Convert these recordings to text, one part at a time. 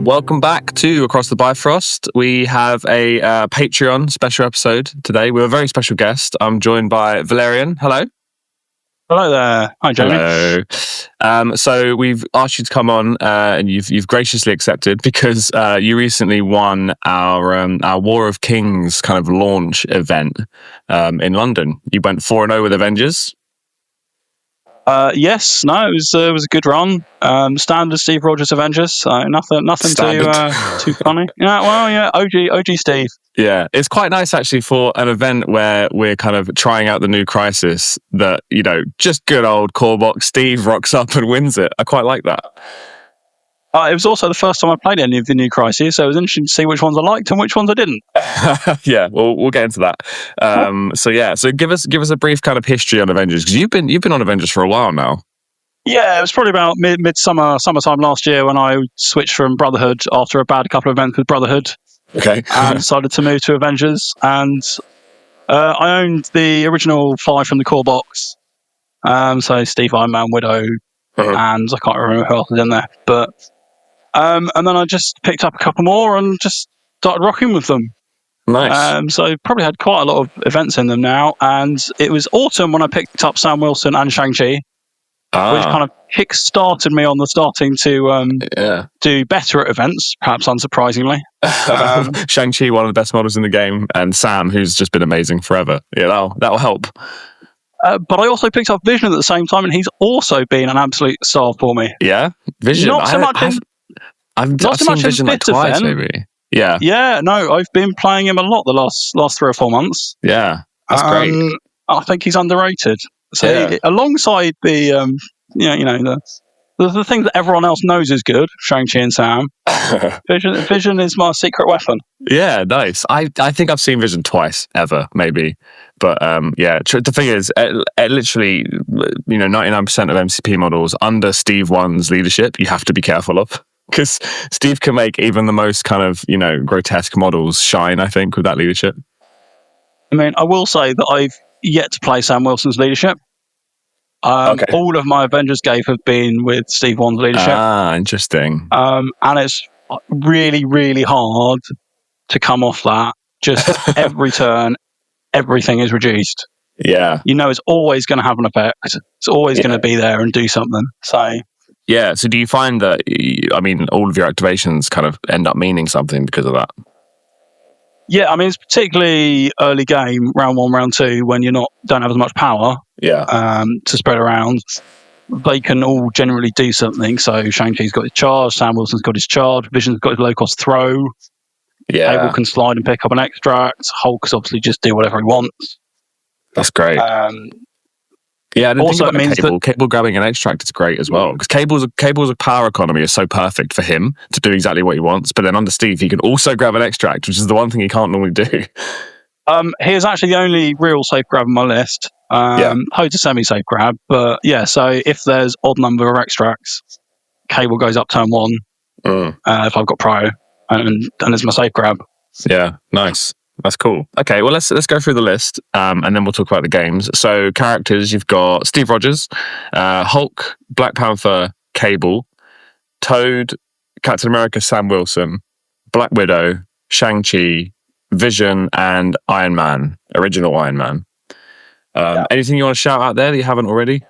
Welcome back to Across the Bifrost. We have a Patreon special episode today with a very special guest. I'm joined by Valerian. Hello. Hello there. Hi, Jamie. Hello. So we've asked you to come on, and you've graciously accepted because you recently won our War of Kings kind of launch event in London. You went 4-0 with Avengers. Yes, no, it was a good run. Standard Steve Rogers Avengers, so nothing too funny. Yeah, well, yeah, OG Steve. Yeah, it's quite nice actually for an event where we're kind of trying out the new Crisis that, you know, just good old core box Steve rocks up and wins it. I quite like that. It was also the first time I played any of the new Crises, so it was interesting to see which ones I liked and which ones I didn't. Yeah, we'll get into that. So give us a brief kind of history on Avengers, because you've been on Avengers for a while now. Yeah, it was probably about summertime last year when I switched from Brotherhood after a bad couple of events with Brotherhood. Okay. And decided to move to Avengers, and I owned the original 5 from the core box. So Steve, Iron Man, Widow, and I can't remember who else was in there, but. And then I just picked up a couple more and just started rocking with them. Nice. So probably had quite a lot of events in them now. And it was autumn when I picked up Sam Wilson and Shang-Chi, which kind of kick-started me on the starting to do better at events, perhaps unsurprisingly. Shang-Chi, one of the best models in the game, and Sam, who's just been amazing forever. Yeah, that'll help. But I also picked up Vision at the same time, and he's also been an absolute star for me. Yeah? Vision? Not so much I've seen Vision like twice, maybe. Yeah. Yeah, no, I've been playing him a lot the last 3 or 4 months. Yeah, that's great. I think he's underrated. So alongside the the things that everyone else knows is good, Shang-Chi and Sam, Vision is my secret weapon. Yeah, nice. I think I've seen Vision twice, ever, maybe. But the thing is, literally, 99% of MCP models under Steve 1's leadership, you have to be careful of. Because Steve can make even the most kind of, grotesque models shine, I think, with that leadership. I mean, I will say that I've yet to play Sam Wilson's leadership. All of my Avengers game have been with Steve 1's leadership. Ah, interesting. And it's really, really hard to come off that. Just every turn, everything is reduced. Yeah. It's always going to have an effect. It's always going to be there and do something. So... Yeah, so do you find that, all of your activations kind of end up meaning something because of that? Yeah, I mean, it's particularly early game, round 1, round 2, when don't have as much power to spread around. They can all generally do something. So Shang-Chi's got his charge, Sam Wilson's got his charge, Vision's got his low-cost throw, Cable can slide and pick up an extract, Hulk's obviously just do whatever he wants. That's great. Yeah, I didn't think about Cable. Cable grabbing an extract is great as well, because Cable's power economy is so perfect for him to do exactly what he wants. But then under Steve, he can also grab an extract, which is the one thing he can't normally do. He is actually the only real safe grab on my list. Hode's a semi-safe grab, but yeah. So if there's odd number of extracts, Cable goes up turn 1. If I've got Pro, and it's my safe grab. Yeah, nice. That's cool. Okay, well, let's go through the list, and then we'll talk about the games. So, characters, you've got Steve Rogers, Hulk, Black Panther, Cable, Toad, Captain America, Sam Wilson, Black Widow, Shang-Chi, Vision, and Iron Man, original Iron Man. Anything you want to shout out there that you haven't already?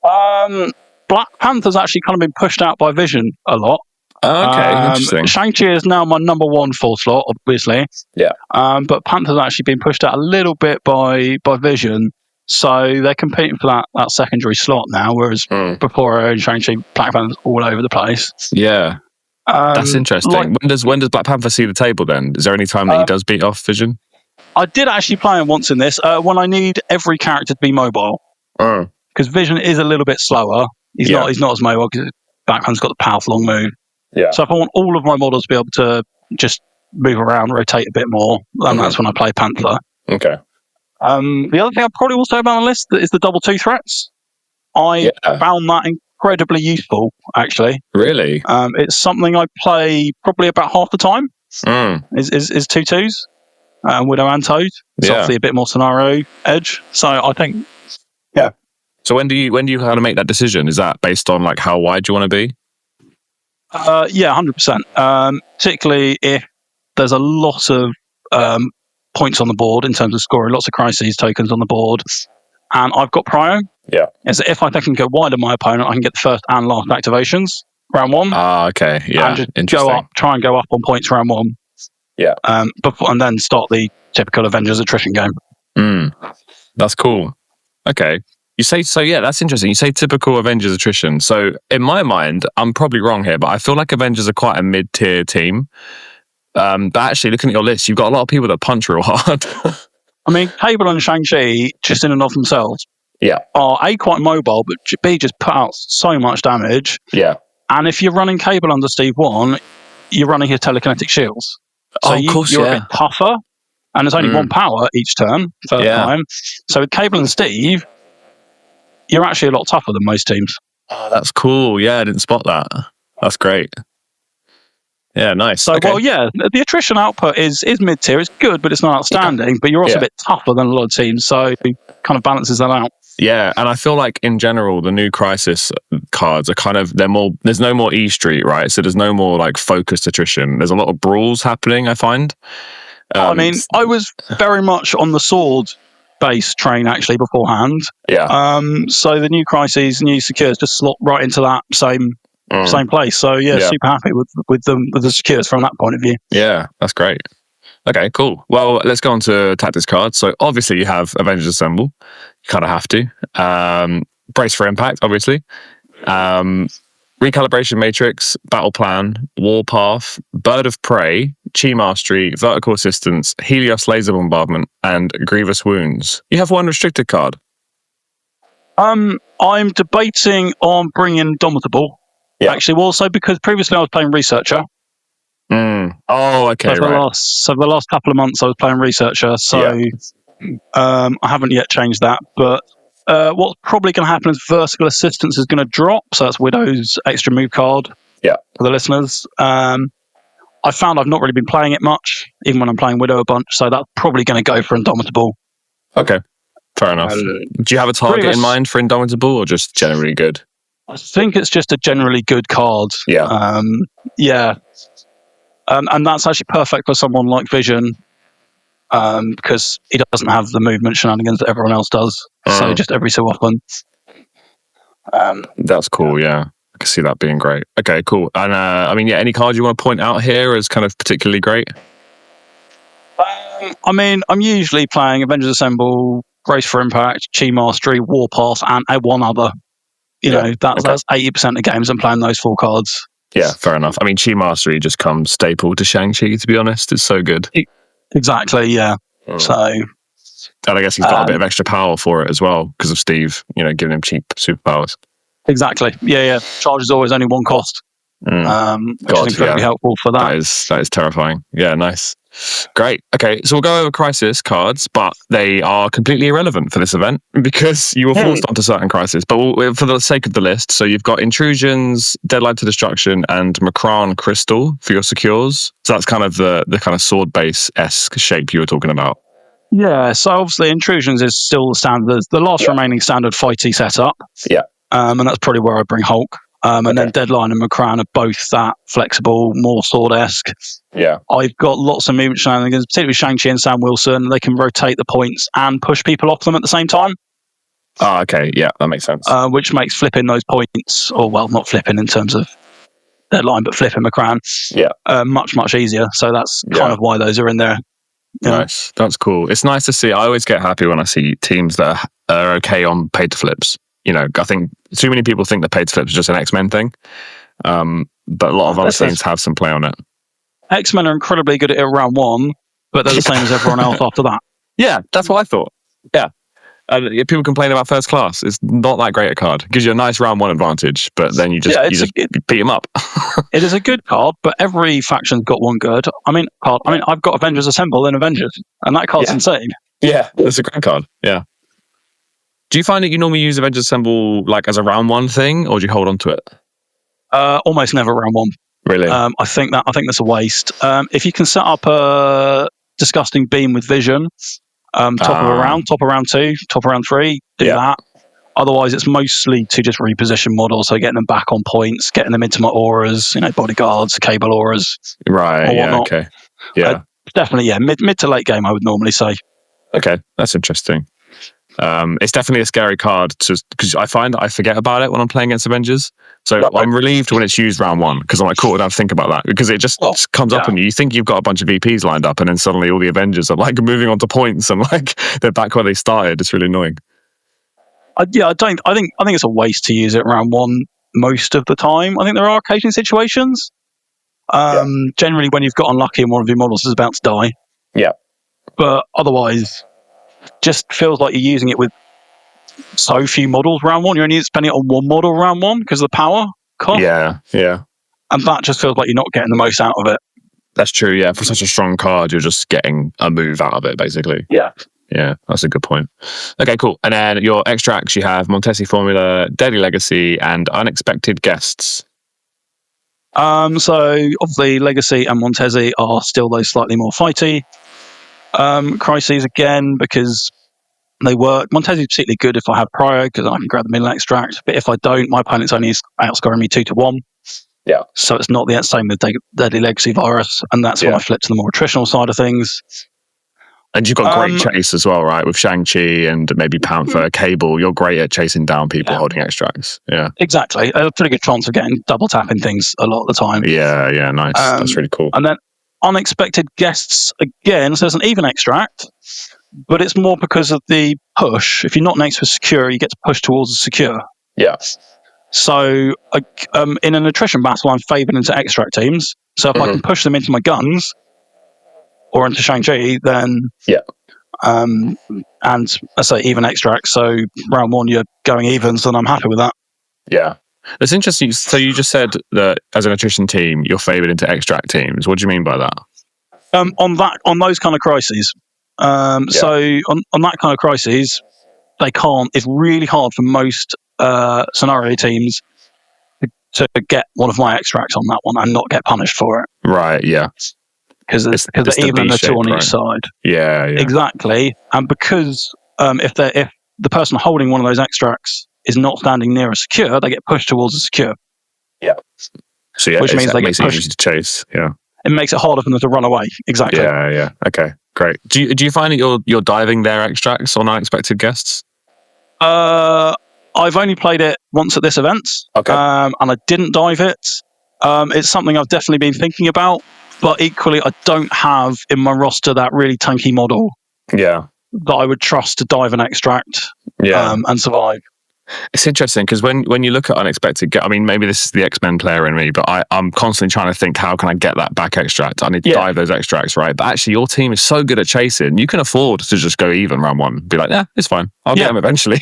Black Panther's actually kind of been pushed out by Vision a lot. Okay, interesting. Shang-Chi is now my number 1 full slot, obviously. Yeah. But Panther's actually been pushed out a little bit by Vision, so they're competing for that secondary slot now, whereas before I owned Shang-Chi, Black Panther's all over the place. Yeah. That's interesting. When does Black Panther see the table then? Is there any time that he does beat off Vision? I did actually play him once in this, when I need every character to be mobile. Because Vision is a little bit slower. He's not as mobile, because Black Panther's got the powerful long move. Yeah. So if I want all of my models to be able to just move around, rotate a bit more, then that's when I play Panther. Okay. The other thing I probably will say about my list is the double 2 threats. I found that incredibly useful, actually. Really? It's something I play probably about half the time. Is 2/2s, Widow and Toad. It's obviously a bit more scenario edge. So I think, So when do you kind of make that decision? Is that based on like how wide you want to be? Yeah, 100%. Particularly if there's a lot of points on the board in terms of scoring, lots of crises tokens on the board, and I've got prio. Yeah. Is that if I can go wide of my opponent, I can get the first and last activations round one. Okay. Yeah. And just try and go up on points round one. Yeah. And then start the typical Avengers attrition game. That's cool. Okay. You say so. Yeah, that's interesting. You say typical Avengers attrition. So in my mind, I'm probably wrong here, but I feel like Avengers are quite a mid-tier team. But actually, looking at your list, you've got a lot of people that punch real hard. I mean, Cable and Shang-Chi, just in and of themselves, are A, quite mobile, but B, just put out so much damage. Yeah. And if you're running Cable under Steve 1, you're running his telekinetic shields. So you're a bit tougher, and there's only one power each turn, first time. So with Cable and Steve, you're actually a lot tougher than most teams. Oh, that's cool. Yeah, I didn't spot that. That's great. Yeah, nice. So, the attrition output is mid-tier. It's good, but it's not outstanding. But you're also a bit tougher than a lot of teams, so it kind of balances that out. Yeah, and I feel like in general, the new Crisis cards are kind of, there's no more E Street, right? So there's no more like focused attrition. There's a lot of brawls happening, I find. I mean, I was very much on the sword base train actually beforehand. Yeah. So the new Crises, new Secures just slot right into that same place. So super happy with the Secures from that point of view. Yeah, that's great. Okay, cool. Well, let's go on to tactics cards. So obviously you have Avengers Assemble. You kind of have to. Brace for Impact, obviously. Recalibration Matrix, Battle Plan, Warpath, Bird of Prey, Chi Mastery, Vertical Assistance, Helios Laser Bombardment, and Grievous Wounds. You have one restricted card. I'm debating on bringing Indomitable. Yeah. Actually, also because previously I was playing Researcher. Oh, okay, so the last couple of months I was playing Researcher, so I haven't yet changed that. But what's probably going to happen is Vertical Assistance is going to drop, so that's Widow's extra move card for the listeners. I found I've not really been playing it much, even when I'm playing Widow a bunch, so that's probably going to go for Indomitable. Okay, fair enough. Do you have a target in mind for Indomitable, or just generally good? I think it's just a generally good card. Yeah. And that's actually perfect for someone like Vision, because he doesn't have the movement shenanigans that everyone else does. So just every so often. That's cool, yeah. I can see that being great. Okay, cool. And I mean, any card you want to point out here as kind of particularly great? I mean, I'm usually playing Avengers Assemble, Brace for Impact, Chi Mastery, Warpath, and one other. That's 80% of games I'm playing those 4 cards. Yeah, fair enough. I mean, Chi Mastery just comes staple to Shang-Chi, to be honest. It's so good. Exactly, yeah. So, and I guess he's got a bit of extra power for it as well, because of Steve, giving him cheap superpowers. Exactly. Yeah. Charge is always only 1 cost. Which is incredibly helpful for that. That is terrifying. Yeah, nice. Great. Okay, so we'll go over Crisis cards, but they are completely irrelevant for this event because you were forced onto certain Crisis. But for the sake of the list, so you've got Intrusions, Deadline to Destruction, and Macron Crystal for your secures. So that's kind of the kind of sword base-esque shape you were talking about. Yeah, so obviously Intrusions is still the standard, the last remaining standard fighty setup. Yeah. And that's probably where I bring Hulk. And then Deadline and Macron are both that flexible, more sword-esque. Yeah. I've got lots of movement shenanigans, particularly Shang-Chi and Sam Wilson. They can rotate the points and push people off them at the same time. Oh, okay. Yeah, that makes sense. Which makes flipping those points, or well, not flipping in terms of Deadline, but flipping Macron, much, much easier. So that's kind of why those are in there. Nice. That's cool. It's nice to see. I always get happy when I see teams that are okay on pay to flips. I think too many people think that pay to flips is just an X-Men thing. But a lot of other teams have some play on it. X-Men are incredibly good at it round 1, but they're the same as everyone else after that. Yeah, that's what I thought. Yeah. People complain about First Class. It's not that great a card. It gives you a nice round 1 advantage, but then you just beat them up. It is a good card, but every faction's got one good. I've got Avengers Assemble and Avengers, and that card's insane. Yeah, it's a great card. Yeah. Do you find that you normally use Avengers Assemble like as a round 1 thing, or do you hold on to it? Almost never round 1. Really? I think that's a waste. If you can set up a disgusting beam with Vision, top of round 2, top of round 3, do that. Otherwise, it's mostly to just reposition models, so getting them back on points, getting them into my auras, bodyguards, cable auras, right? or Yeah. whatnot. Okay. Yeah. Definitely, yeah. Mid to late game, I would normally say. Okay, that's interesting. It's definitely a scary card because I find that I forget about it when I'm playing against Avengers. So I'm relieved when it's used round one because I'm like, cool, I don't have to think about that because it just comes up and you think you've got a bunch of VPs lined up and then suddenly all the Avengers are like moving on to points and like they're back where they started. It's really annoying. I think it's a waste to use it round one most of the time. I think there are occasional situations. Generally, when you've got unlucky and one of your models is about to die. Yeah. But otherwise, just feels like you're using it with so few models round one. You're only spending it on one model round one because of the power cost. Yeah. And that just feels like you're not getting the most out of it. That's true. Yeah, for such a strong card, you're just getting a move out of it, basically. Yeah, that's a good point. Okay, cool. And then your extracts, you have Montesi Formula, Deadly Legacy, and Unexpected Guests. So obviously Legacy and Montesi are still those slightly more fighty. Crises again because they work. Montesi is particularly good if I have Prior because I can grab the middle extract. But if I don't, my opponent's only outscoring me 2-1. Yeah. So it's not the same with Deadly Legacy Virus, and that's when I flip to the more attritional side of things. And you've got great chase as well, right? With Shang-Chi and maybe Panther, Cable, you're great at chasing down people holding extracts. Yeah. Exactly. A pretty good chance of getting double tapping things a lot of the time. Yeah, nice. That's really cool. And then Unexpected Guests again, so there's an even extract, but it's more because of the push. If you're not next to a secure, you get to push towards a secure. Yeah. So in an attrition battle, I'm favoured into extract teams. So if I can push them into my guns or into Shang-Chi, then and I say even extract. So round one, you're going evens, then I'm happy with that. Yeah. That's interesting. So you just said that as an attrition team, you're favoured into extract teams. What do you mean by that? On those kind of crises. So on that kind of crises, they can't. It's really hard for most scenario teams to get one of my extracts on that one and not get punished for it. Right. Yeah. Because they're even and the two on each side. Yeah. Exactly. And because if the person holding one of those extracts is not standing near a secure, they get pushed towards a secure. Yeah. So which means they get pushed. Easy to chase. Yeah. It makes it harder for them to run away. Exactly. Yeah. Okay. Great. Do you find that you're diving their extracts on Unexpected Guests? I've only played it once at this event. Okay. And I didn't dive it. It's something I've definitely been thinking about. But equally, I don't have in my roster that really tanky model that I would trust to dive an extract and survive. It's interesting because when you look at Unexpected, I mean, maybe this is the X-Men player in me, but I'm constantly trying to think, how can I get that back extract? I need to dive those extracts, right? But actually, your team is so good at chasing, you can afford to just go even round one. Be like, yeah, it's fine. I'll get them eventually.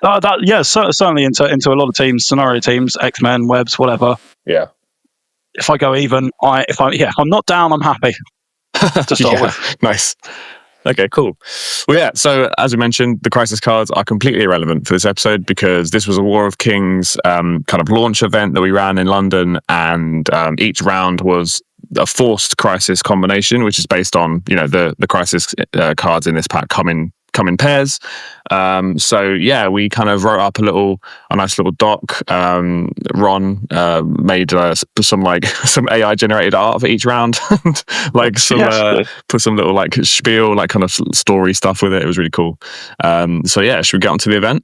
Certainly into a lot of teams, scenario teams, X-Men, Webs, whatever. Yeah. If I go even, if I'm not down, I'm happy to start with. Nice. Okay, cool. Well, yeah, so as we mentioned, the Crisis cards are completely irrelevant for this episode because this was a War of Kings kind of launch event that we ran in London, and each round was a forced Crisis combination, which is based on, the Crisis cards in this pack come in pairs. So yeah, we kind of wrote up a nice little doc. Ron made some AI generated art for each round, put some little spiel, kind of story stuff with it. It was really cool. So yeah, should we get on to the event?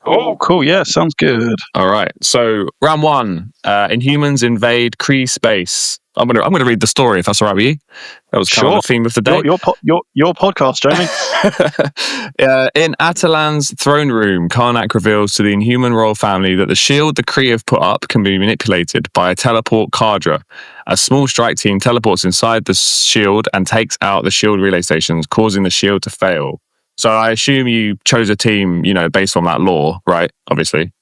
Oh, cool. Yeah, sounds good. All right. So round one, Inhumans invade Kree space. I'm gonna read the story if that's all right with you. That was kind of the theme of the day. Your podcast, Jamie. In Atalan's throne room, Karnak reveals to the Inhuman royal family that the shield the Kree have put up can be manipulated by a teleport cadre. A small strike team teleports inside the shield and takes out the shield relay stations, causing the shield to fail. So I assume you chose a team, based on that lore, right? Obviously.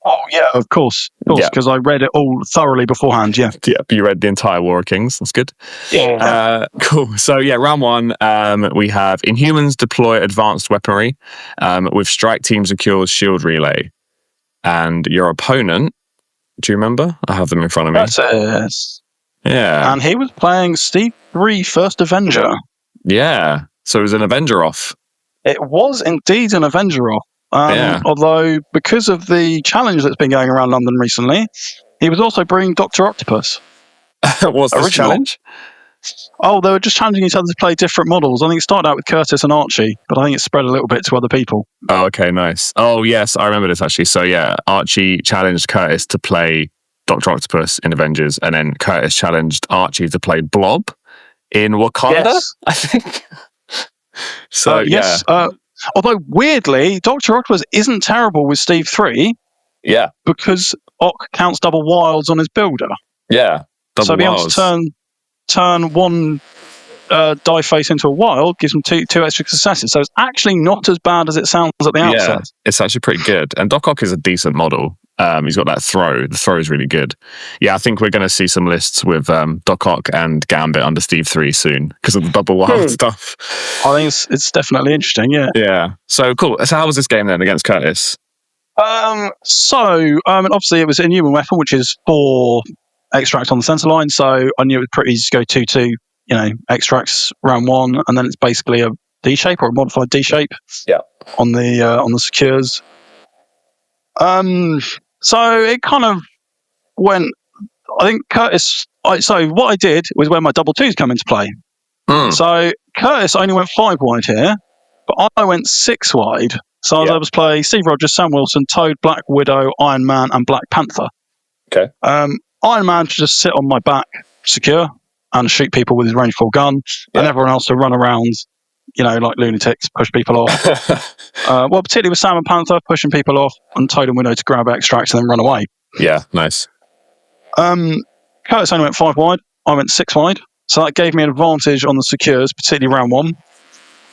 Oh, yeah, of course, because I read it all thoroughly beforehand, yeah. Yeah, you read the entire War of Kings. That's good. Yeah. Cool. So, yeah, round one, we have Inhumans deploy advanced weaponry with strike team secures shield relay. And your opponent, do you remember? I have them in front of me. That's it. Yeah. And he was playing Steve 3 First Avenger. Yeah. So it was an Avenger off. It was indeed an Avenger off. Although, because of the challenge that's been going around London recently, he was also bringing Dr. Octopus. What's the challenge? Oh, they were just challenging each other to play different models. I think it started out with Curtis and Archie, but I think it spread a little bit to other people. Oh, okay, nice. Oh, yes, I remember this actually. So, yeah, Archie challenged Curtis to play Dr. Octopus in Avengers, and then Curtis challenged Archie to play Blob in Wakanda, I think. So, yes. Although, weirdly, Dr. Octopus isn't terrible with Steve 3. Yeah. Because Ock counts double wilds on his builder. Yeah, so being able to turn one die face into a wild gives him two extra successes. So it's actually not as bad as it sounds at the outset. Yeah, it's actually pretty good. And Doc Ock is a decent model. He's got that throw. The throw is really good. Yeah, I think we're going to see some lists with Doc Ock and Gambit under Steve 3 soon because of the double wild stuff. I think it's definitely interesting, yeah. Yeah. So, cool. So how was this game then against Curtis? Obviously it was a human weapon, which is 4 extracts on the center line. So I knew it was pretty easy to go 2-2, extracts round 1, and then it's basically a D shape or a modified D shape. Yeah. On the secures. So it kind of went. I think Curtis. So what I did was when my double twos come into play. So Curtis only went 5 wide here, but I went 6 wide. So I was able to play Steve Rogers, Sam Wilson, Toad, Black Widow, Iron Man, and Black Panther. Okay. Iron Man to just sit on my back, secure, and shoot people with his range 4 gun, and everyone else to run around, like lunatics, push people off. Particularly with Sam and Panther, pushing people off, and Toad and Widow to grab extracts and then run away. Yeah, nice. Curtis only went 5 wide. I went 6 wide. So that gave me an advantage on the secures, particularly round 1,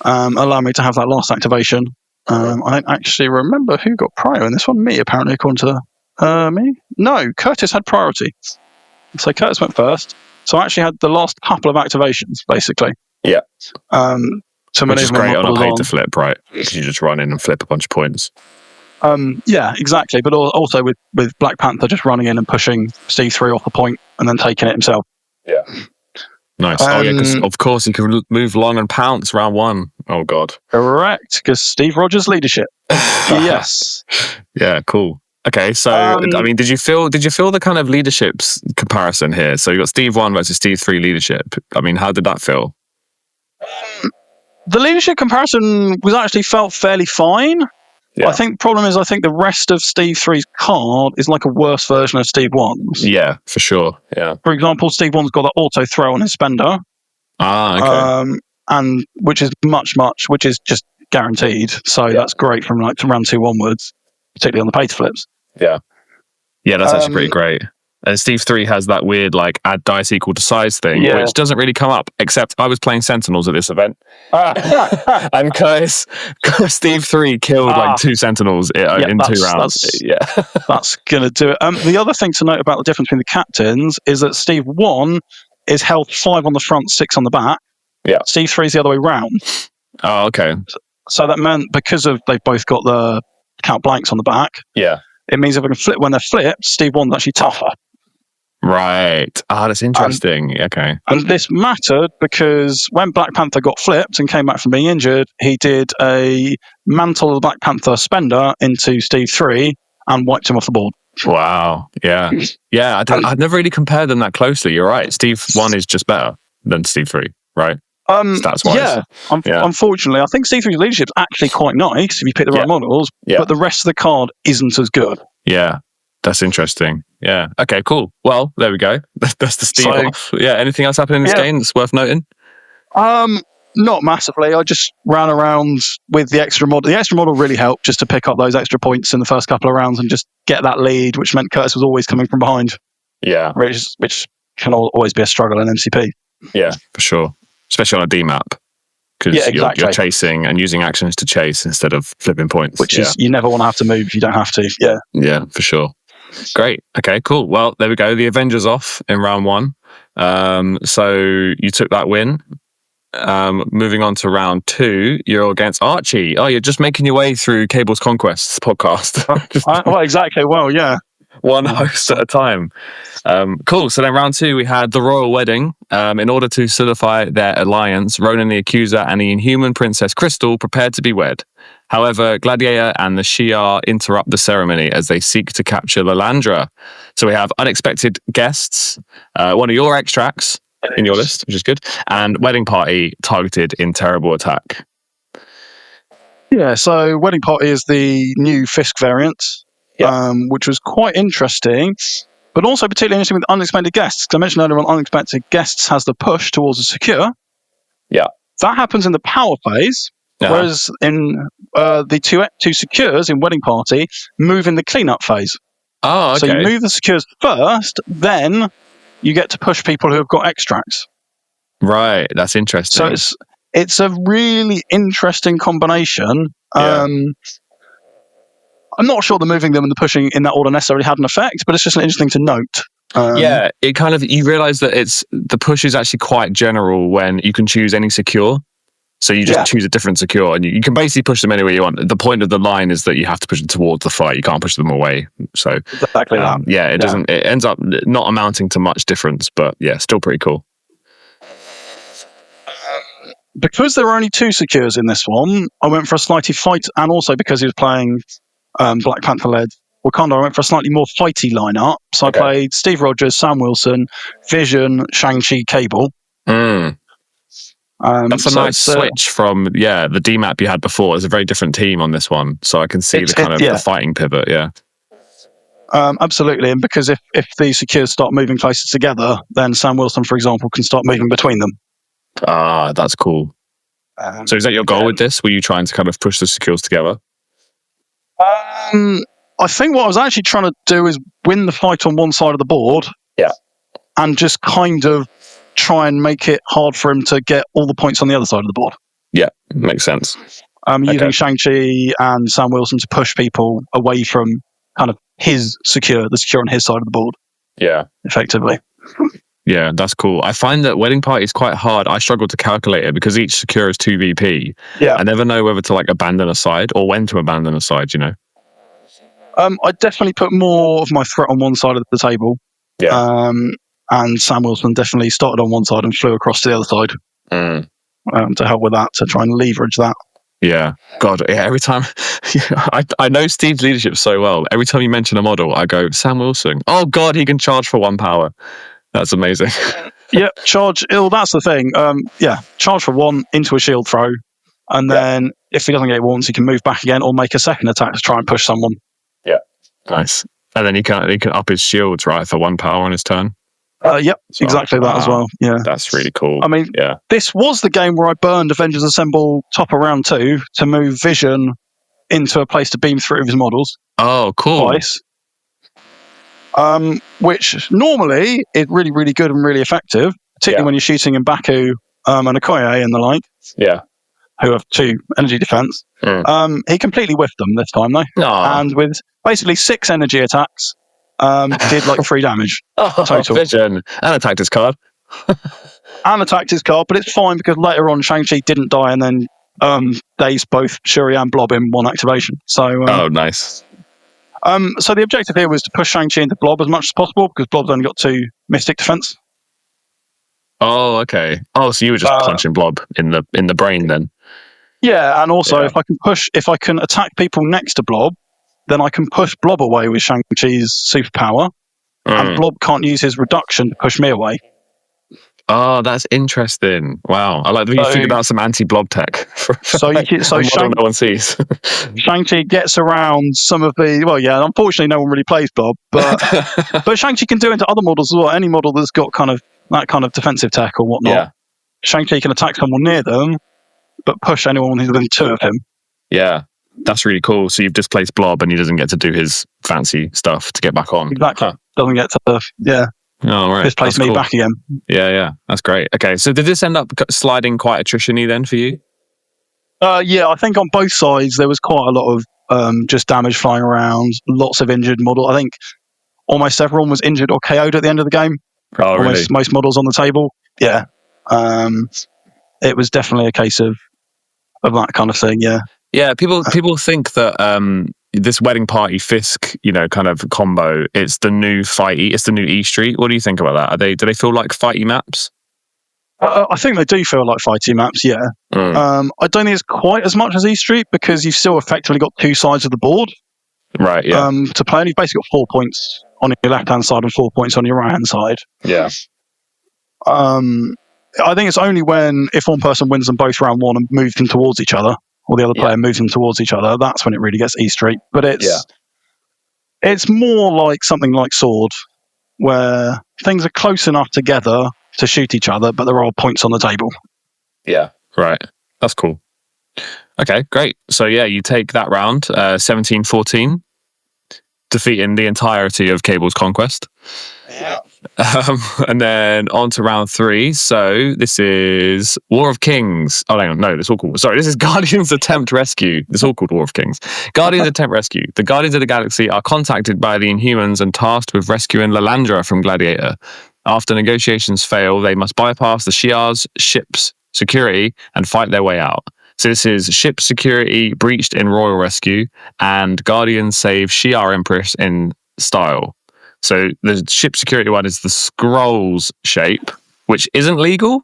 allowing me to have that last activation. I don't actually remember who got prior in this one. Me, apparently, according to me. No, Curtis had priority. So Curtis went first. So I actually had the last couple of activations, basically. Yeah. Which is great on a pay to flip, right? Because you just run in and flip a bunch of points. Yeah, exactly. But also with Black Panther just running in and pushing Steve 3 off the point and then taking it himself. Yeah. Nice. Because of course he can move long and pounce round 1. Oh god. Correct, because Steve Rogers' leadership. Yes. Yeah. Cool. Okay. So did you feel the kind of leaderships comparison here? So you got Steve 1 versus Steve 3 leadership. I mean, how did that feel? The leadership comparison was actually felt fairly fine. Yeah. I think the problem is the rest of Steve 3's card is like a worse version of Steve 1's. Yeah, for sure. Yeah. For example, Steve 1's got that auto throw on his spender. Okay. And which is which is just guaranteed. So that's great from like round 2 onwards, particularly on the pay to flips. Yeah. Yeah, that's actually pretty great. And Steve 3 has that weird add dice equal to size thing, which doesn't really come up, except I was playing Sentinels at this event. And Steve 3 killed 2 Sentinels in 2 rounds. That's going to do it. The other thing to note about the difference between the captains is that Steve 1 is held 5 on the front, 6 on the back. Yeah. Steve 3 is the other way round. Oh, okay. So that meant because they've both got the count blanks on the back. Yeah. It means when they're flipped, Steve 1's actually tougher. Right. That's interesting. Okay. And this mattered because when Black Panther got flipped and came back from being injured, he did a mantle of the Black Panther spender into Steve 3 and wiped him off the board. Wow. Yeah. Yeah. I'd never really compared them that closely. You're right. Steve 1 is just better than Steve 3, right? Stats-wise. Yeah. Unfortunately, I think Steve 3's leadership is actually quite nice if you pick the right models, but the rest of the card isn't as good. Yeah. That's interesting. Yeah. Okay, cool. Well, there we go. That's the Steve off. Yeah. Anything else happening in this game that's worth noting? Not massively. I just ran around with the extra model. The extra model really helped just to pick up those extra points in the first couple of rounds and just get that lead, which meant Curtis was always coming from behind. Yeah. Which can always be a struggle in MCP. Yeah, for sure. Especially on a D map. Because you're chasing and using actions to chase instead of flipping points. Which is, you never want to have to move if you don't have to. Yeah. Yeah, for sure. Great. Okay, cool. Well, there we go. The Avengers off in round 1. So you took that win. Moving on to round 2, you're against Archie. Oh, you're just making your way through Cable's Conquests podcast. Well, exactly. Well, yeah. One host at a time. Cool. So then round 2, we had the Royal Wedding. In order to solidify their alliance, Ronan the Accuser and the Inhuman Princess Crystal prepared to be wed. However, Gladiator and the Shi'ar interrupt the ceremony as they seek to capture Lalandra. So we have unexpected guests, one of your extracts in your list, which is good, and Wedding Party targeted in terrible attack. Yeah, so Wedding Party is the new Fisk variant, which was quite interesting, but also particularly interesting with unexpected guests. I mentioned earlier on, unexpected guests has the push towards a secure. Yeah. That happens in the power phase, whereas in the two secures in Wedding Party move in the cleanup phase. Oh, okay. So you move the secures first, then you get to push people who have got extracts. Right, that's interesting. So it's a really interesting combination. Yeah. I'm not sure the moving them and the pushing in that order necessarily had an effect, but it's just interesting to note. Yeah, it kind of, you realise that the push is actually quite general when you can choose any secure. So you just choose a different secure, and you can basically push them anywhere you want. The point of the line is that you have to push them towards the fight. You can't push them away. So exactly that. Yeah, it doesn't. It ends up not amounting to much difference, but yeah, still pretty cool. Because there were only two secures in this one, I went for a slightly fight, and also because he was playing Black Panther led Wakanda, I went for a slightly more fighty lineup. So I played Steve Rogers, Sam Wilson, Vision, Shang-Chi, Cable. That's a nice switch from the D map you had before. There's a very different team on this one, so I can see the fighting pivot. Yeah, absolutely. And because if the secures start moving closer together, then Sam Wilson, for example, can start moving between them. Ah, that's cool. So is that your goal with this? Were you trying to kind of push the secures together? I think what I was actually trying to do is win the fight on one side of the board. Yeah. And just kind of try and make it hard for him to get all the points on the other side of the board. Yeah, makes sense. Using Shang-Chi and Sam Wilson to push people away from kind of the secure on his side of the board. Yeah. Effectively. Yeah, that's cool. I find that Wedding Party is quite hard. I struggle to calculate it because each secure is 2 VP. Yeah. I never know whether to abandon a side or when to abandon a side, you know? I definitely put more of my threat on one side of the table. Yeah. And Sam Wilson definitely started on one side and flew across to the other side to help with that, to try and leverage that. Yeah. God, yeah, every time... I know Steve's leadership so well. Every time you mention a model, I go, Sam Wilson. Oh, God, he can charge for 1 power. That's amazing. Yeah, charge. That's the thing. Charge for 1 into a shield throw. And then if he doesn't get it once, he can move back again or make a second attack to try and push someone. Yeah. Nice. And then he can up his shields, right, for 1 power on his turn? Yep, so, exactly that as well. Yeah, that's really cool. I mean, this was the game where I burned Avengers Assemble top of round 2 to move Vision into a place to beam through his models. Oh, cool. Twice. Which normally is really, really good and really effective, particularly when you're shooting in Baku and Okoye and the like. Yeah. Who have 2 energy defense. He completely whiffed them this time, though. Aww. And with basically 6 energy attacks, did 3 damage total. Vision. And attacked his card. But it's fine because later on Shang-Chi didn't die, and then they both Shuri and Blob in 1 activation. So nice. So the objective here was to push Shang-Chi into Blob as much as possible because Blob's only got 2 Mystic defense. Oh, okay. Oh, so you were just punching Blob in the brain then? Yeah, and also if I can attack people next to Blob, then I can push Blob away with Shang-Chi's superpower, and Blob can't use his reduction to push me away. Oh, that's interesting. Wow. I like that you figured out some anti-blob tech. So no one sees. Shang-Chi gets around some of the... unfortunately no one really plays Blob, but but Shang-Chi can do into other models as well. Any model that's got kind of that kind of defensive tech or whatnot. Yeah. Shang-Chi can attack someone near them, but push anyone who's within 2 of him. Yeah. That's really cool. So you've displaced Blob and he doesn't get to do his fancy stuff to get back on. Exactly. Doesn't get to, Oh, right. Displace me back again. Yeah. That's great. Okay, so did this end up sliding quite attrition-y then for you? I think on both sides there was quite a lot of just damage flying around, lots of injured model. I think almost everyone was injured or KO'd at the end of the game. Oh, really? Most models on the table. Yeah. It was definitely a case of that kind of thing, yeah. Yeah, people think that this Wedding Party Fisk, kind of combo, it's the new fighty, it's the new E Street. What do you think about that? Do they feel like fighty maps? I think they do feel like fighty maps, yeah. I don't think it's quite as much as East Street because you've still effectively got two sides of the board. Right, yeah. To play, and you've basically got 4 points on your left-hand side and 4 points on your right-hand side. Yeah. I think it's only if one person wins them both round one and moves them towards each other, or the other player moves them towards each other, that's when it really gets East Street. But it's more like something like Sword, where things are close enough together to shoot each other, but there are points on the table. Yeah. Right. That's cool. Okay, great. So yeah, you take that round, 17-14, defeating the entirety of Cable's conquest. Yeah. And then on to round 3. So this is War of Kings. Oh, hang on. No, it's all called... Sorry, this is Guardians Attempt Rescue. It's all called War of Kings. Guardians Attempt Rescue. The Guardians of the Galaxy are contacted by the Inhumans and tasked with rescuing Lalandra from Gladiator. After negotiations fail, they must bypass the Shi'ar's ship's security and fight their way out. So this is ship security breached in Royal Rescue and Guardians save Shi'ar Empress in style. So the ship security one is the scrolls shape, which isn't legal.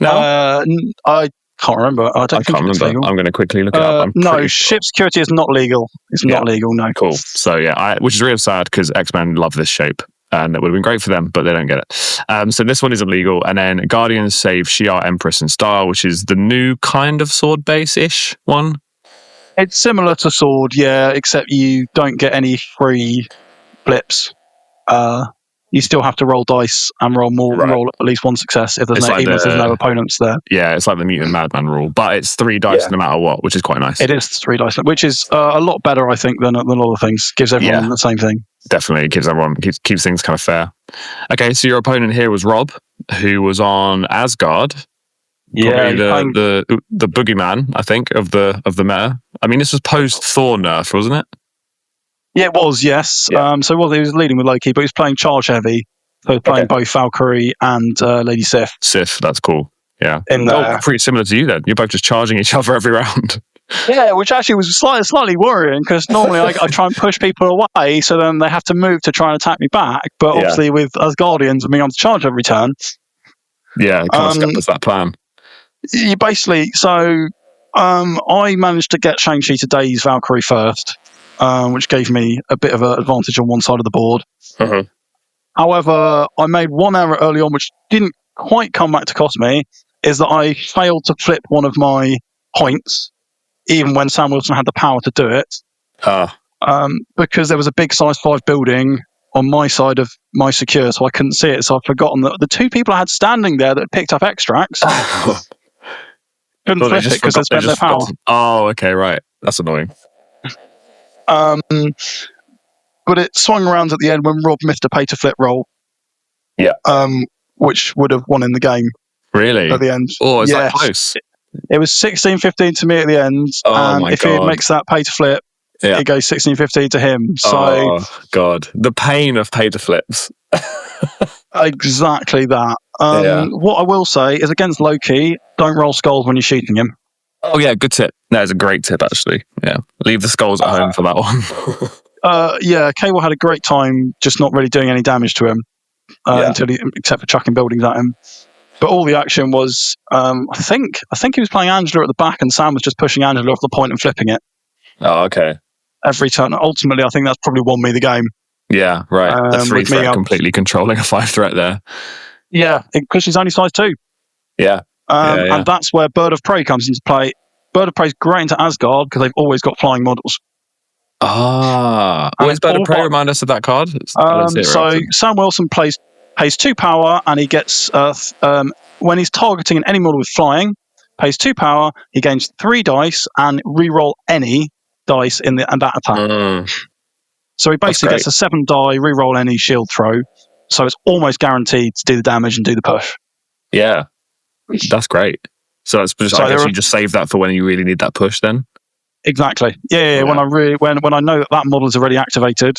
No, I can't remember. I can't remember. Legal. I'm going to quickly look it up. No, ship security is not legal. It's not legal. No. Cool. So yeah, which is real sad because X-Men love this shape. And that would have been great for them, but they don't get it. So this one isn't legal. And then Guardians save Shi'ar Empress in style, which is the new kind of sword base-ish one. It's similar to Sword, yeah, except you don't get any free blips. You still have to roll dice and roll at least one success if there's there's no opponents there. Yeah, it's like the Mutant Madman rule, but it's 3 dice no matter what, which is quite nice. It is 3 dice, which is a lot better, I think, than a lot of things. Gives everyone the same thing. Definitely gives everyone keeps things kind of fair. Okay, so your opponent here was Rob, who was on Asgard. Yeah, the boogeyman, I think, of the meta. I mean, this was post Thor nerf, wasn't it? Yeah, it was, yes. Yeah. So he was leading with Loki, but he was playing charge heavy. So he was playing both Valkyrie and Lady Sif. Sif, that's cool. Yeah. Pretty similar to you then. You're both just charging each other every round. Yeah, which actually was slightly worrying because normally I try and push people away, so then they have to move to try and attack me back. But obviously with Asgardians and being able to charge every turn. Yeah, it kind of scuppers that plan. You basically, I managed to get Shang-Chi to daze Valkyrie first. Which gave me a bit of an advantage on one side of the board. Uh-huh. However, I made one error early on, which didn't quite come back to cost me, is that I failed to flip one of my points, even when Sam Wilson had the power to do it. Because there was a big size 5 building on my side of my secure, so I couldn't see it. So I'd forgotten that the 2 people I had standing there that had picked up extracts couldn't flip it because they spent their power. Oh, okay, right. That's annoying. But it swung around at the end when Rob missed a pay to flip roll. Yeah. Which would have won in the game. Really? At the end. Oh, is that close? It was 16-15 to me at the end. And if he makes that pay to flip, it goes 16-15 to him. So, oh, God. The pain of pay to flips. Exactly that. What I will say is against Loki, don't roll skulls when you're shooting him. Oh, yeah, good tip. That is a great tip, actually. Yeah. Leave the skulls at home for that one. Cable had a great time just not really doing any damage to him except for chucking buildings at him. But all the action was, I think he was playing Angela at the back and Sam was just pushing Angela off the point and flipping it. Oh, okay. Every turn. Ultimately, I think that's probably won me the game. Yeah, right. A 3 threat completely controlling a 5 threat there. Yeah, because she's only size 2. Yeah. And that's where Bird of Prey comes into play. Bird of Prey is great into Asgard because they've always got flying models. What is Bird of Prey? Remind us of that card. Sam Wilson pays 2 power and he gets, when he's targeting any model with flying, pays 2 power, he gains 3 dice and re-roll any dice in that attack. So he basically gets a 7 die, re-roll any shield throw. So it's almost guaranteed to do the damage and do the push. Yeah. That's great. So it's just, I guess you just save that for when you really need that push then? Exactly. Yeah. When I know that model is already activated,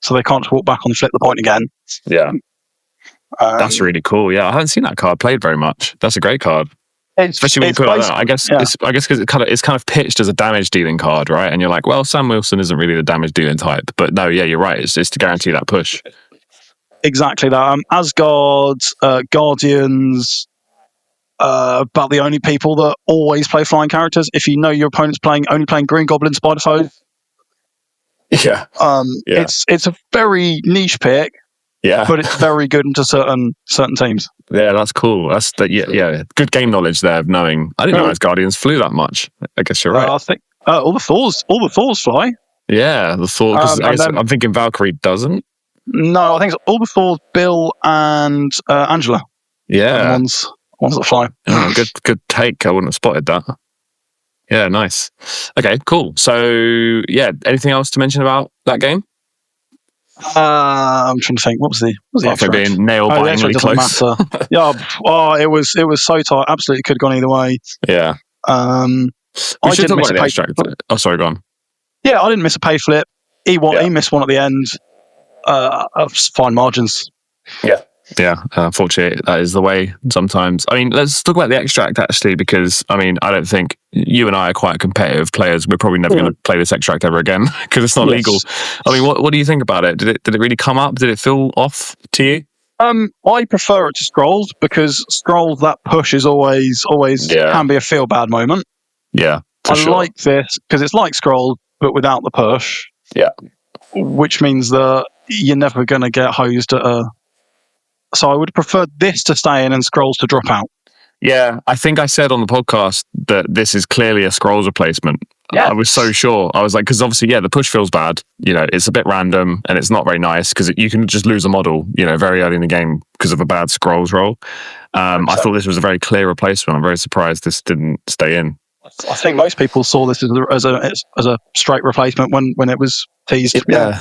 so they can't walk back and flip the point again. Yeah. That's really cool. Yeah, I haven't seen that card played very much. That's a great card. Especially when you put it like that. I guess because it's kind of pitched as a damage dealing card, right? And you're like, well, Sam Wilson isn't really the damage dealing type. But no, yeah, you're right. It's to guarantee that push. Exactly that. Asgard, Guardians, about the only people that always play flying characters. If you know your opponent's only playing Green Goblin Spider Foe, it's a very niche pick. Yeah, but it's very good into certain teams. Yeah, that's cool. That's good game knowledge there of knowing. I didn't know Asgardians flew that much. I guess you're right. I think all the Thors fly. Yeah, the Thor. I'm thinking Valkyrie doesn't. No, I think it's all the Thors, Bill and Angela. Yeah, ones that fly. Oh, good take. I wouldn't have spotted that. Yeah, nice. Okay, cool. So yeah, anything else to mention about that game? I'm trying to think. What was the extract? Being nail-bitingly close. Matter. It was so tight. Absolutely could have gone either way. Yeah. I didn't miss a pay extract. Oh, sorry, go on. Yeah, I didn't miss a pay flip. He missed one at the end. Fine margins. Yeah, unfortunately, that is the way sometimes. I mean, let's talk about the extract, actually, because, I mean, I don't think you and I are quite competitive players. We're probably never going to play this extract ever again because it's not legal. I mean, what do you think about it? Did it really come up? Did it feel off to you? I prefer it to Scrolls because Scrolls, that push is always can be a feel-bad moment. Yeah, I like this because it's like Scrolls, but without the push. Yeah. Which means that you're never going to get hosed at a... So I would prefer this to stay in and Scrolls to drop out. Yeah, I think I said on the podcast that this is clearly a Scrolls replacement. Yeah. I was so sure. I was like, because obviously, the push feels bad. It's a bit random and it's not very nice because you can just lose a model, very early in the game because of a bad Scrolls roll. I thought this was a very clear replacement. I'm very surprised this didn't stay in. I think most people saw this as a straight replacement when it was teased. Yeah,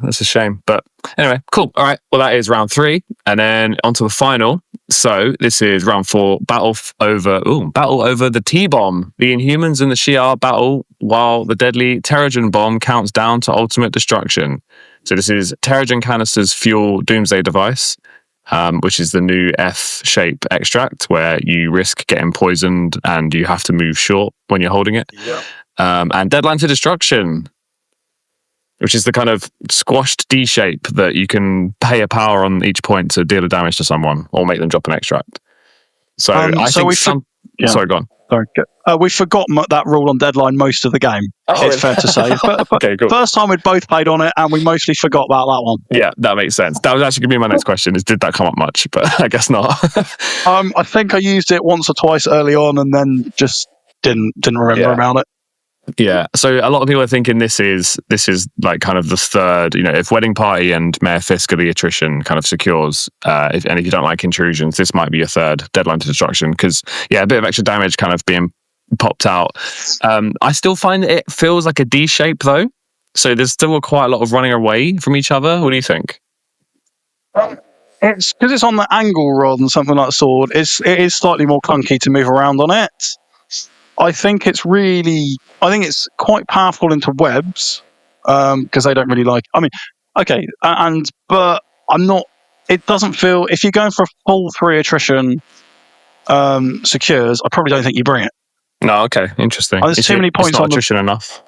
that's a shame. But anyway, cool. All right. Well, that is round 3, and then onto the final. So this is round 4. Battle over the T-bomb. The Inhumans and the Shi'ar battle while the deadly Terrigen bomb counts down to ultimate destruction. So this is Terrigen Canister's fuel doomsday device. Which is the new F-shape extract where you risk getting poisoned and you have to move short when you're holding it. Yeah. And Deadline to Destruction, which is the kind of squashed D shape that you can pay a power on each point to deal a damage to someone or make them drop an extract. So Sorry, go on. Sorry. We forgot that rule on Deadline most of the game. It's fair to say. But okay, cool. First time we'd both played on it, and we mostly forgot about that one. Yeah, that makes sense. That was actually going to be my next question: is did that come up much? But I guess not. I think I used it once or twice early on, and then just didn't remember about it. Yeah, so a lot of people are thinking this is like kind of the third. If Wedding Party and Mayor Fisk are the attrition kind of secures, if you don't like intrusions, this might be your third Deadline to Destruction because a bit of extra damage kind of being popped out. I still find that it feels like a D shape though, so there's still quite a lot of running away from each other. What do you think? It's because it's on the angle rather than something like a sword. It is slightly more clunky to move around on it. I think it's quite powerful into webs because they don't really like. I mean, okay, but I'm not. It doesn't feel if you're going for a full 3 attrition secures. I probably don't think you bring it. No, okay, interesting. There's too many points it's not on attrition enough.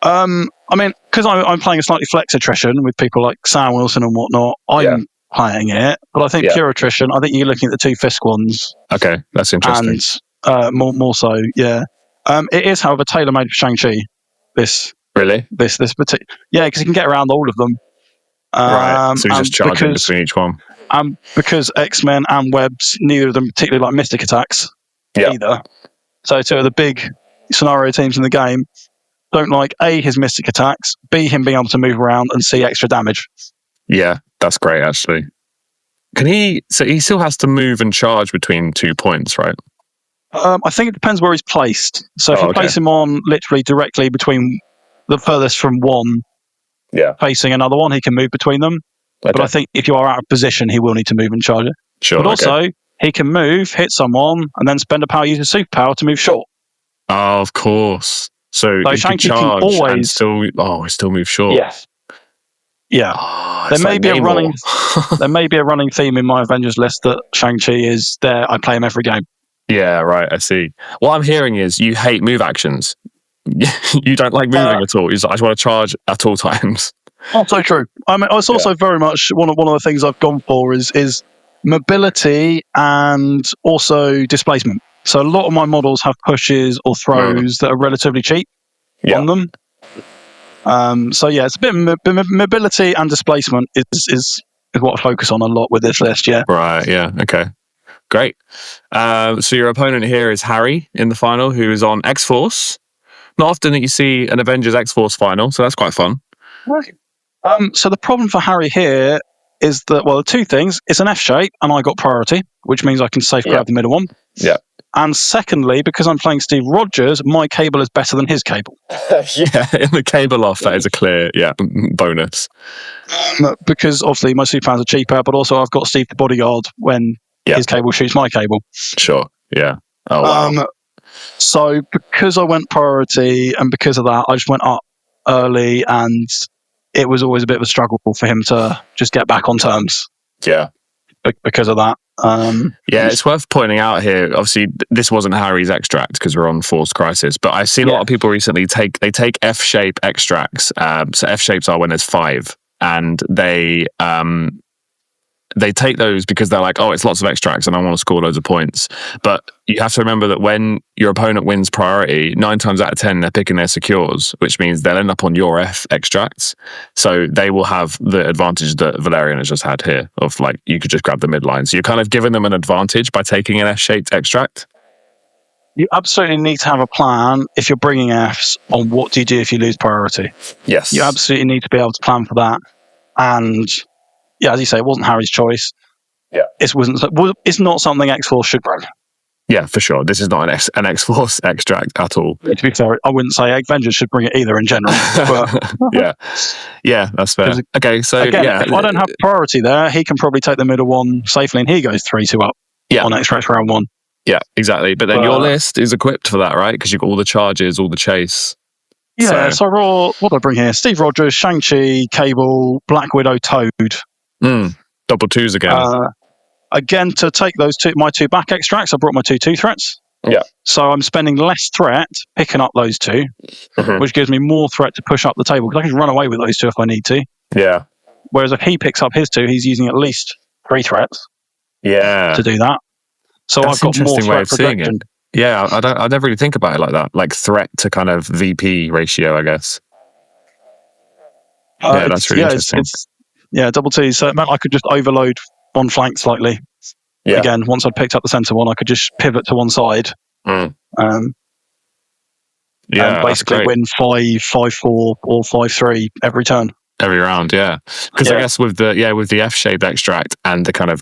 I mean, because I'm playing a slightly flex attrition with people like Sam Wilson and whatnot. I'm playing it, but I think pure attrition. I think you're looking at the 2 Fisk ones. Okay, that's interesting. And more so, yeah. It is, however, tailor-made for Shang-Chi. This particular, because you can get around all of them. Right, so you just charge in between each one. Because X-Men and Webs, neither of them particularly like mystic attacks either. So 2 of the big scenario teams in the game don't like A, his mystic attacks, B, him being able to move around, and C, extra damage. Yeah, that's great actually. So he still has to move and charge between 2 points, right? I think it depends where he's placed. So if you place him on literally directly between the furthest from one facing another one, he can move between them. Okay. But I think if you are out of position, he will need to move and charge it. Sure. But also, he can move, hit someone, and then spend a power, use his superpower to move short. Oh, of course. So he can charge and still move short. Yes. Yeah. There may be a running theme in my Avengers list that Shang-Chi is there. I play him every game. Yeah, right. I see. What I'm hearing is you hate move actions. You don't like moving at all. I just want to charge at all times. Also true. I mean, it's also very much one of the things I've gone for is mobility, and also displacement. So a lot of my models have pushes or throws that are relatively cheap on them. So yeah, it's a bit of mobility and displacement is what I focus on a lot with this list. Yeah. Right. Yeah. Okay. Great. So your opponent here is Harry in the final, who is on X-Force. Not often that you see an Avengers X-Force final, so that's quite fun. Right. So the problem for Harry here is that, well, two things. It's an F shape, and I got priority, which means I can safe grab the middle one. Yeah. And secondly, because I'm playing Steve Rogers, my cable is better than his cable. Yeah, in the cable off, that is a clear bonus. Because obviously my superfans are cheaper, but also I've got Steve the bodyguard when his cable shoots my cable. Sure, yeah. Oh, wow. So because I went priority and because of that, I just went up early, and it was always a bit of a struggle for him to just get back on terms. Yeah. Because of that. It's worth pointing out here, obviously this wasn't Harry's extract because we're on Forced Crisis, but I've seen a lot of people recently take F-shape extracts. So F-shapes are when there's 5, and they take those because they're like, oh, it's lots of extracts and I want to score loads of points. But you have to remember that when your opponent wins priority, 9 times out of 10, they're picking their secures, which means they'll end up on your F extracts. So they will have the advantage that Valerian has just had here of like, you could just grab the midline. So you're kind of giving them an advantage by taking an F-shaped extract. You absolutely need to have a plan if you're bringing Fs on what do you do if you lose priority. Yes. You absolutely need to be able to plan for that. And yeah, as you say, it wasn't Harry's choice. Yeah, it's not something X-Force should bring. Yeah, for sure. This is not an X-Force extract at all. To be fair, I wouldn't say Avengers should bring it either in general. But yeah, that's fair. Okay, so again, if I don't have priority there, he can probably take the middle one safely, and he goes 3-2 up on extracts round 1. Yeah, exactly. But then your list is equipped for that, right? Because you've got all the charges, all the chase. Yeah, so what do I bring here? Steve Rogers, Shang-Chi, Cable, Black Widow, Toad. Double 2s again. Again, to take my 2 back extracts, I brought my 2 threats. Yeah. So I'm spending less threat picking up those 2, which gives me more threat to push up the table, because I can run away with those 2 if I need to. Yeah. Whereas if he picks up his 2, he's using at least 3 threats. Yeah. To do that. So That's I've got more threat protection. Yeah, I never really think about it like that, like threat to kind of VP ratio, I guess. That's really interesting. Double T. So it meant I could just overload one flank slightly. Yeah. Again, once I'd picked up the centre one, I could just pivot to one side. And basically win 5-4 or 5-3 every turn. Every round, yeah. Because I guess with the F-shaped extract and the kind of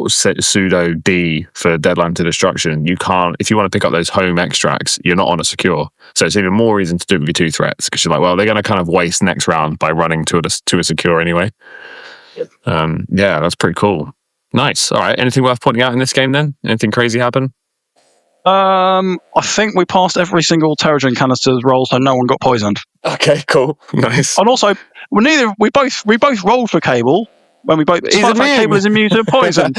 pseudo D for Deadline to Destruction, you can't, if you want to pick up those home extracts, you're not on a secure. So it's even more reason to do it with your 2 threats, because you're like, well, they're going to kind of waste next round by running to a secure anyway. That's pretty cool. Nice. All right. Anything worth pointing out in this game then? Anything crazy happen? I think we passed every single Terrigen canister's roll, so no one got poisoned. Okay, cool. Nice. And also, we both rolled for Cable when we both. Cable is immune to poison.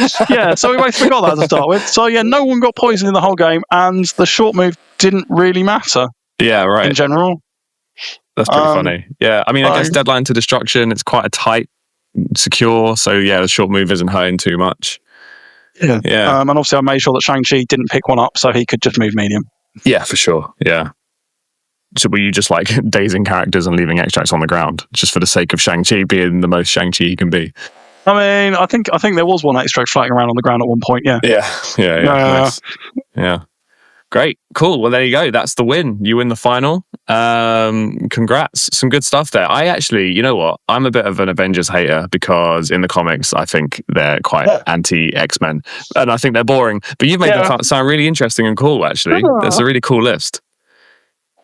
So we both forgot that to start with. So no one got poisoned in the whole game, and the short move didn't really matter. Yeah, right. In general, that's pretty funny. Yeah, I mean, I guess Deadline to Destruction, it's quite a tight secure, so the short move isn't hurting too much. And obviously I made sure that Shang-Chi didn't pick one up, so he could just move medium. Yeah, for sure. Yeah. So were you just like dazing characters and leaving extracts on the ground just for the sake of Shang-Chi being the most Shang-Chi he can be? I mean, I think there was one extract floating around on the ground at one point. Yeah. Nice. Yeah. Great. Cool. Well, there you go. That's the win. You win the final. Congrats. Some good stuff there. I actually, you know what? I'm a bit of an Avengers hater because in the comics, I think they're quite anti-X-Men and I think they're boring. But you've made them sound really interesting and cool, actually. That's a really cool list.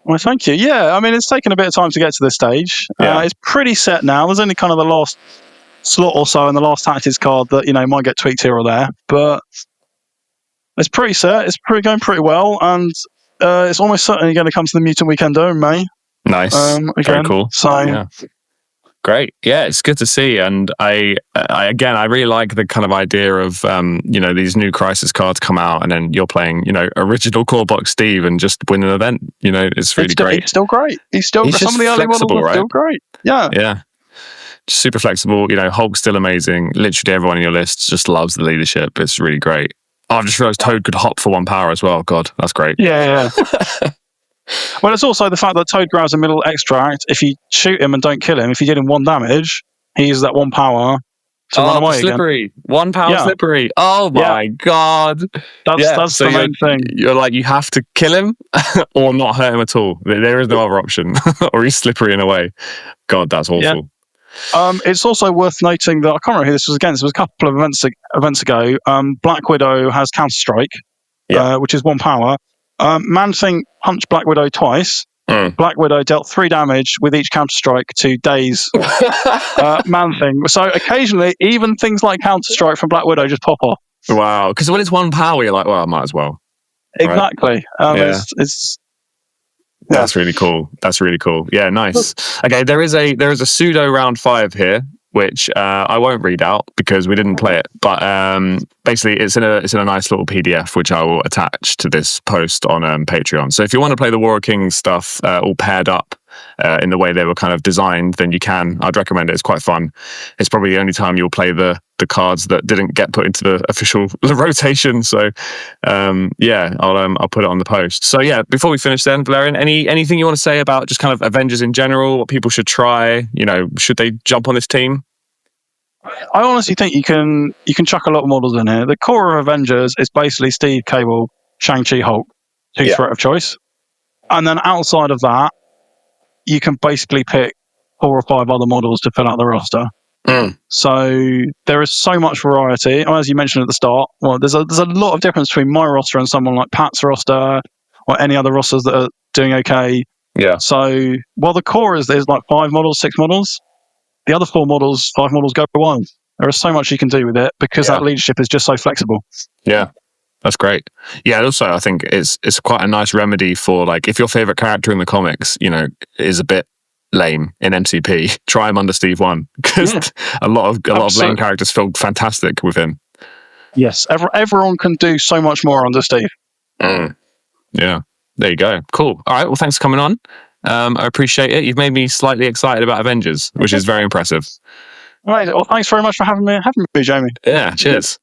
Well, thank you. Yeah, I mean, it's taken a bit of time to get to this stage. It's pretty set now. There's only kind of the last slot or so and the last tactics card that, might get tweaked here or there. But it's pretty set. It's going pretty well, and it's almost certainly going to come to the Mutant Weekender in May. Nice, very cool. So, great. Yeah, it's good to see, and I really like the kind of idea of these new Crisis cards come out, and then you're playing original core box Steve and just win an event. It's really great. He's still great. He's some of the early models are still great. Yeah. super flexible. You know, Hulk's still amazing. Literally everyone in your list just loves the leadership. It's really great. Oh, I've just realised Toad could hop for 1 power as well. God, that's great. Yeah. Well, it's also the fact that Toad grabs a middle extract. If you shoot him and don't kill him, if you did him 1 damage, he uses that 1 power to run away slippery. again. 1 power slippery. Oh my God. That's so the main thing. You're like, you have to kill him or not hurt him at all. There is no other option. Or he's slippery in a way. God, that's awful. Yeah. It's also worth noting that I can't remember who this was against. It was a couple of events ago. Black Widow has Counter Strike, which is 1 power. Man-Thing punched Black Widow twice. Black Widow dealt 3 damage with each Counter Strike to daze Man-Thing. So occasionally, even things like Counter Strike from Black Widow just pop off. Wow, because when it's 1 power, you're like, well, I might as well. Exactly. Right? That's really cool. That's really cool. Yeah, nice. Okay, there is a pseudo round 5 here, which I won't read out because we didn't play it. But basically, it's in a nice little PDF which I will attach to this post on Patreon. So if you want to play the War of Kings stuff all paired up in the way they were kind of designed, then you can. I'd recommend it. It's quite fun. It's probably the only time you'll play the cards that didn't get put into the official rotation. So I'll put it on the post. So yeah, before we finish then, Valerian, anything you want to say about just kind of Avengers in general, what people should try, you know, should they jump on this team? I honestly think you can chuck a lot of models in here. The core of Avengers is basically Steve, Cable, Shang-Chi, Hulk, 2 threat of choice. And then outside of that, you can basically pick 4 or 5 other models to fill out the roster. So there is so much variety. As you mentioned at the start, well, there's a lot of difference between my roster and someone like Pat's roster or any other rosters that are doing okay. Yeah. So while the core is there's like 5 models, 6 models, the other 4 models, 5 models go for 1. There is so much you can do with it because that leadership is just so flexible. Yeah. That's great. Yeah, also I think it's quite a nice remedy for, like, if your favorite character in the comics, you know, is a bit lame in MCP, try him under Steve 1 because a lot of lame characters feel fantastic with him. Yes, everyone can do so much more under Steve. Yeah, there you go. Cool. All right, well, thanks for coming on. I appreciate it. You've made me slightly excited about Avengers, which is very impressive. All right, well, thanks very much for having me, Jamie. Yeah, cheers.